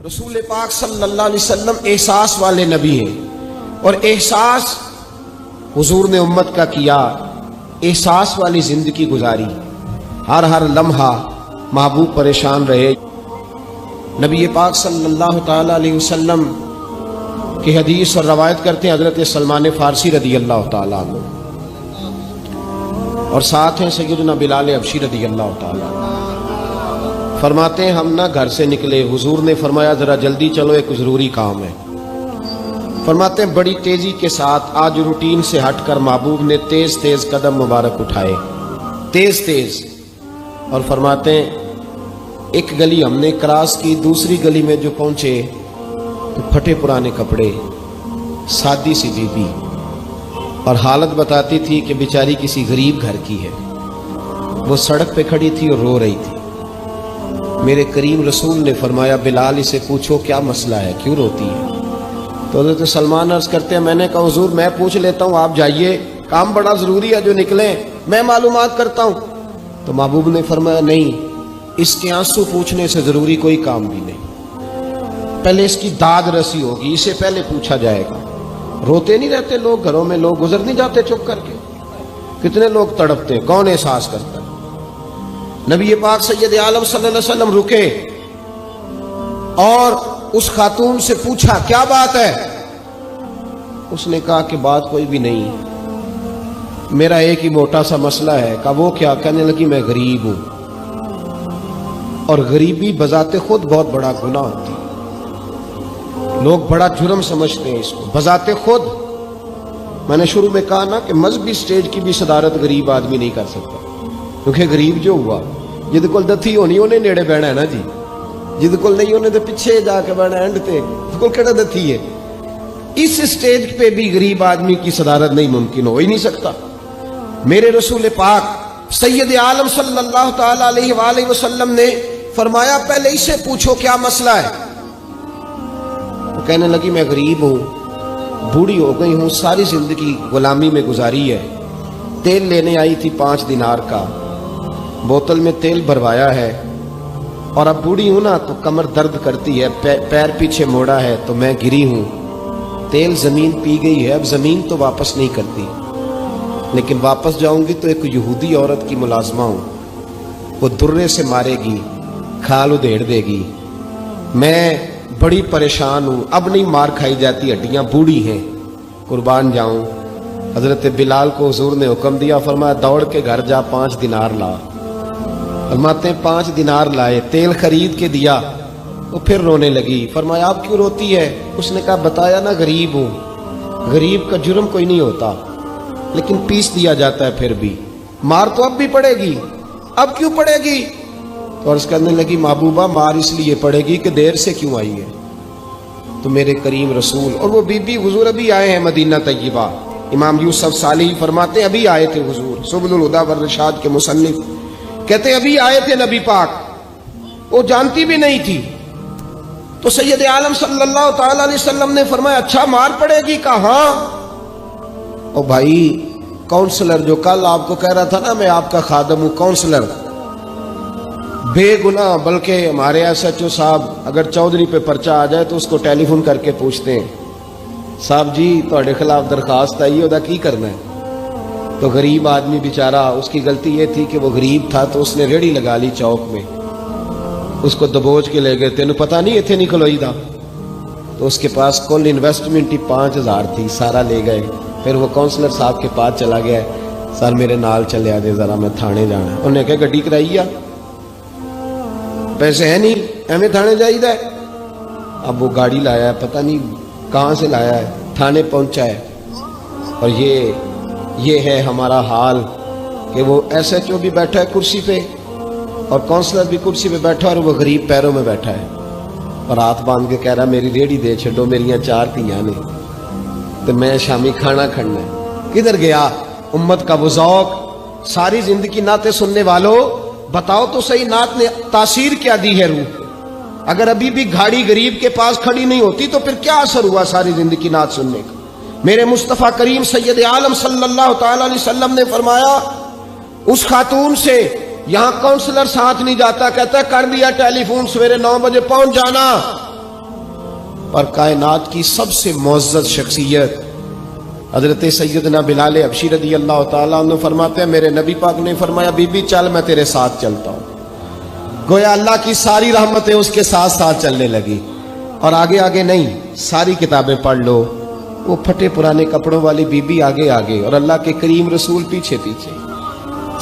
رسول پاک صلی اللہ علیہ وسلم احساس والے نبی ہیں، اور احساس حضور نے امت کا کیا، احساس والی زندگی گزاری، ہر لمحہ محبوب پریشان رہے۔ نبی پاک صلی اللہ تعالی علیہ وسلم کی حدیث اور روایت کرتے ہیں حضرت سلمان فارسی رضی اللہ تعالیٰ عنہ، اور ساتھ ہیں سیدنا بلال حبشی رضی اللہ تعالیٰ عنہ۔ فرماتے ہیں ہم نہ گھر سے نکلے، حضور نے فرمایا ذرا جلدی چلو، ایک ضروری کام ہے۔ فرماتے ہیں بڑی تیزی کے ساتھ آج روٹین سے ہٹ کر محبوب نے تیز تیز قدم مبارک اٹھائے، تیز تیز، اور فرماتے ہیں ایک گلی ہم نے کراس کی، دوسری گلی میں جو پہنچے تو پھٹے پرانے کپڑے، سادی سی بی بی، اور حالت بتاتی تھی کہ بیچاری کسی غریب گھر کی ہے۔ وہ سڑک پہ کھڑی تھی اور رو رہی تھی۔ میرے کریم رسول نے فرمایا بلال اسے پوچھو کیا مسئلہ ہے، کیوں روتی ہے؟ تو حضرت سلمان عرض کرتے ہیں میں نے کہا حضور میں پوچھ لیتا ہوں، آپ جائیے، کام بڑا ضروری ہے جو نکلیں، میں معلومات کرتا ہوں۔ تو محبوب نے فرمایا نہیں، اس کے آنسو پوچھنے سے ضروری کوئی کام بھی نہیں، پہلے اس کی داد رسی ہوگی، اسے پہلے پوچھا جائے گا۔ روتے نہیں رہتے لوگ گھروں میں، لوگ گزر نہیں جاتے چپ کر کے؟ کتنے لوگ تڑپتے، کون احساس کرتا ہے؟ نبی پاک سید عالم صلی اللہ علیہ وسلم رکے اور اس خاتون سے پوچھا کیا بات ہے؟ اس نے کہا کہ بات کوئی بھی نہیں، میرا ایک ہی موٹا سا مسئلہ ہے۔ کہا وہ کیا؟ کہنے لگی میں غریب ہوں، اور غریبی بذات خود بہت بڑا گناہ ہوتی ہے، لوگ بڑا جرم سمجھتے ہیں اس کو بذات خود۔ میں نے شروع میں کہا نا کہ مذہبی سٹیج کی بھی صدارت غریب آدمی نہیں کر سکتا، کیونکہ غریب جو ہوا جد کول دتھی ہونی انہیں نیڑے بہنا ہے نا جی، جد کول نہیں انہیں تو پیچھے جا کے بہنا اینڈ تے جد کول کہڑا دتھی ہے۔ اس سٹیج پہ بھی غریب آدمی کی صدارت نہیں ممکن ہو ہی نہیں سکتا۔ میرے رسول پاک سید عالم صلی اللہ تعالی علیہ وآلہ وسلم نے فرمایا پہلے اسے پوچھو کیا مسئلہ ہے۔ وہ کہنے لگی میں غریب ہوں، بوڑھی ہو گئی ہوں، ساری زندگی غلامی میں گزاری ہے، تیل لینے آئی تھی 5 دینار کا، بوتل میں تیل بھروایا ہے، اور اب بوڑھی ہوں نا تو کمر درد کرتی ہے، پیر پیچھے موڑا ہے تو میں گری ہوں، تیل زمین پی گئی ہے، اب زمین تو واپس نہیں کرتی، لیکن واپس جاؤں گی تو ایک یہودی عورت کی ملازمہ ہوں، وہ درے سے مارے گی، کھال ادھیڑ دے گی، میں بڑی پریشان ہوں، اب نہیں مار کھائی جاتی، ہڈیاں بوڑھی ہیں، قربان جاؤں۔ حضرت بلال کو حضور نے حکم دیا، فرمایا دوڑ کے گھر جا 5 دینار لا۔ فرماتے ہیں 5 دینار لائے، تیل خرید کے دیا، وہ پھر رونے لگی۔ فرمایا آپ کیوں روتی ہے؟ اس نے کہا بتایا نا غریب ہوں، غریب کا جرم کوئی نہیں ہوتا، لیکن پیس دیا جاتا ہے، پھر بھی مار تو اب بھی پڑے گی، اب کیوں پڑے گی؟ تو عرض کرنے لگی محبوبہ مار اس لیے پڑے گی کہ دیر سے کیوں آئی ہے۔ تو میرے کریم رسول اور وہ بی بی حضور ابھی آئے ہیں مدینہ طیبہ، امام یوسف صالحی فرماتے ہیں ابھی آئے تھے حضور، سبل الہدی والرشاد کے مصنف کہتے ہیں ابھی آئے تھے نبی پاک، وہ جانتی بھی نہیں تھی۔ تو سید عالم صلی اللہ تعالی علیہ وسلم نے فرمایا اچھا مار پڑے گی؟ کہا ہاں۔ او بھائی کونسلر جو کل آپ کو کہہ رہا تھا نا میں آپ کا خادم ہوں، کونسلر بے گناہ، بلکہ ہمارے SHO صاحب اگر چودھری پہ پرچہ آ جائے تو اس کو ٹیلی فون کر کے پوچھتے ہیں صاحب جی تہاڈے خلاف درخواست آئی ہے، کی کرنا ہے؟ تو غریب آدمی بیچارہ، اس کی غلطی یہ تھی کہ وہ غریب تھا تو اس نے ریڑھی لگا لی چوک میں، اس کو دبوچ کے لے گئے، تینوں پتہ نہیں اتنے نہیں کھلوئی دا، تو اس کے پاس کل انویسٹمنٹ ہی 5000 تھی، سارا لے گئے۔ پھر وہ کونسلر صاحب کے پاس چلا گیا، سر میرے نال چلے آ جائے ذرا میں تھانے جانا ہے۔ انہوں نے کہا گڈی کرائی آ، پیسے ہیں نہیں ایویں تھانے جائی دا ہے۔ اب وہ گاڑی لایا ہے، پتہ نہیں کہاں سے لایا ہے، تھانے پہنچا ہے، اور یہ ہے ہمارا حال کہ وہ SHO بھی بیٹھا ہے کرسی پہ اور کونسلر بھی کرسی پہ بیٹھا، اور وہ غریب پیروں میں بیٹھا ہے اور ہاتھ باندھ کے کہہ رہا میری ریڑھی دے چھڈو، میریاں 4 دھیاں نے تو میں شامی کھانا کھڑنا ہے۔ کدھر گیا امت کا وہ ذوق؟ ساری زندگی نعتیں سننے والوں بتاؤ تو صحیح نعت نے تاثیر کیا دی ہے روح؟ اگر ابھی بھی گھاڑی غریب کے پاس کھڑی نہیں ہوتی تو پھر کیا اثر ہوا ساری زندگی نعت سننے کا؟ میرے مصطفیٰ کریم سید عالم صلی اللہ تعالی علیہ وسلم نے فرمایا اس خاتون سے یہاں کونسلر ساتھ نہیں جاتا، کہتا ہے کر دیا ٹیلی فون، سویرے 9 بجے پہنچ جانا، اور کائنات کی سب سے معزز شخصیت حضرت سیدنا بلال حبشی رضی اللہ تعالیٰ عنہ فرماتے ہیں میرے نبی پاک نے فرمایا بی بی چل میں تیرے ساتھ چلتا ہوں. گویا اللہ کی ساری رحمتیں اس کے ساتھ ساتھ چلنے لگی. اور آگے آگے نہیں، ساری کتابیں پڑھ لو، وہ پھٹے پرانے کپڑوں والی بی بی آگے آگے اور اللہ کے کریم رسول پیچھے پیچھے.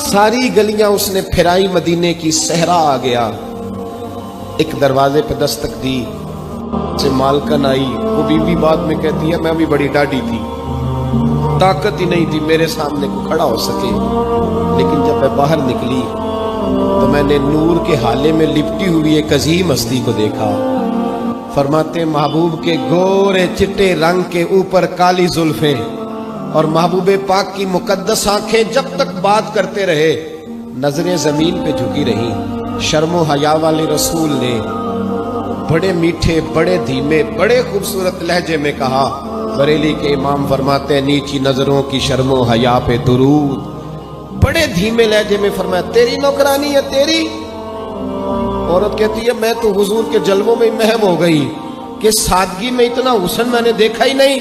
ساری گلیاں اس نے پھرائی، مدینے کی صحرا آ گیا. ایک دروازے پہ دستک دی سے مالکن آئی. وہ بی بی بعد میں کہتی ہے میں بھی بڑی ڈاڈی تھی، طاقت ہی نہیں تھی میرے سامنے کو کھڑا ہو سکے، لیکن جب میں باہر نکلی تو میں نے نور کے حالے میں لپٹی ہوئی ایک عظیم ہستی کو دیکھا. فرماتے محبوب کے گورے چٹے رنگ کے اوپر کالی زلفیں اور محبوب پاک کی مقدس آنکھیں جب تک بات کرتے رہے نظریں زمین پہ جھکی رہی. شرم و حیا والے رسول نے بڑے میٹھے، بڑے دھیمے، بڑے خوبصورت لہجے میں کہا. بریلی کے امام فرماتے ہیں نیچی نظروں کی شرم و حیا پہ درود. بڑے دھیمے لہجے میں فرمایا تیری نوکرانی ہے تیری. عورت کہتی ہے میں تو حضور کے جلووں میں محو ہو گئی کہ سادگی میں اتنا حسن میں نے دیکھا ہی نہیں،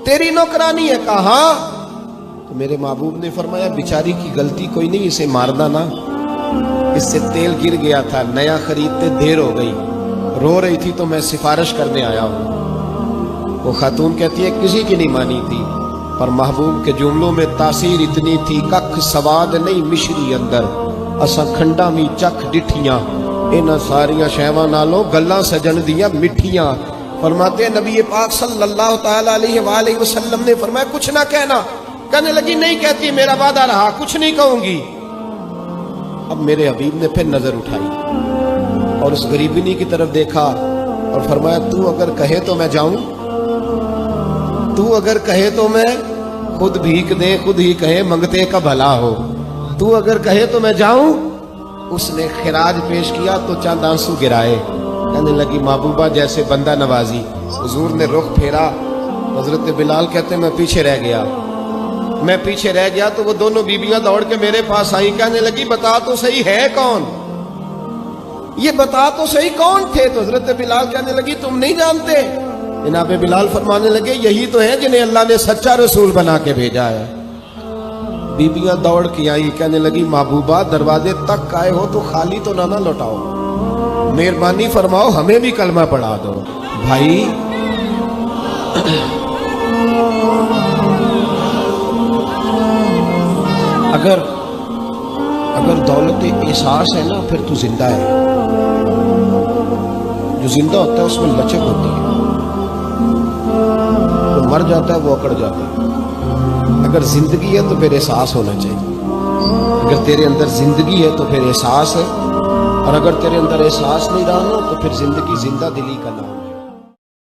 تیری نوکرانی ہے. کہا تو میرے محبوب نے فرمایا بیچاری کی غلطی کوئی نہیں، اسے مارنا نا، اس سے تیل گر گیا تھا، نیا خریدتے دیر ہو گئی، رو رہی تھی تو میں سفارش کرنے آیا ہوں. وہ خاتون کہتی ہے کسی کی نہیں مانی تھی، پر محبوب کے جملوں میں تاثیر اتنی تھی ککھ سواد نہیں مشری اندر اساں کھنڈا می چکھ ڈٹھیاں انہاں ساریاں شیواں نالوں گلاں سجن دیاں مٹھیاں. فرماتے ہیں نبی پاک صلی اللہ تعالی علیہ وآلہ وسلم نے فرمایا کچھ نہ کہنا. کہنے لگی نہیں کہتی، میرا وعدہ رہا کچھ نہیں کہوں گی. اب میرے حبیب نے پھر نظر اٹھائی اور اس غریبنی کی طرف دیکھا اور فرمایا تو اگر کہے تو میں جاؤں، تو اگر کہے تو میں خود بھیک دے خود ہی کہے منگتے کا بھلا ہو، تو اگر کہے تو میں جاؤں. اس نے خراج پیش کیا تو چند آنسو گرائے. کہنے لگی محبوبہ جیسے بندہ نوازی. حضور نے رخ پھیرا. حضرت بلال کہتے میں پیچھے رہ گیا تو وہ دونوں بیبیاں دوڑ کے میرے پاس آئی. کہنے لگی بتا تو صحیح ہے کون، یہ بتا تو صحیح کون تھے. تو حضرت بلال کہنے لگی تم نہیں جانتے. جناب بلال فرمانے لگے یہی تو ہیں جنہیں اللہ نے سچا رسول بنا کے بھیجا ہے. بیبیاں دوڑ کے آئی. کہنے لگی محبوبہ دروازے تک آئے ہو تو خالی تو نہ لوٹاؤ، مہربانی فرماؤ ہمیں بھی کلمہ پڑھا دو. بھائی اگر دولت احساس ہے نا پھر تو زندہ ہے. جو زندہ ہوتا ہے اس میں لچک ہوتی ہے، جو مر جاتا ہے وہ اکڑ جاتا ہے. اگر زندگی ہے تو پھر احساس ہونا چاہیے. اگر تیرے اندر زندگی ہے تو پھر احساس ہے، اور اگر تیرے اندر احساس نہیں رہا نا تو پھر زندگی زندہ دلی کا نام ہے.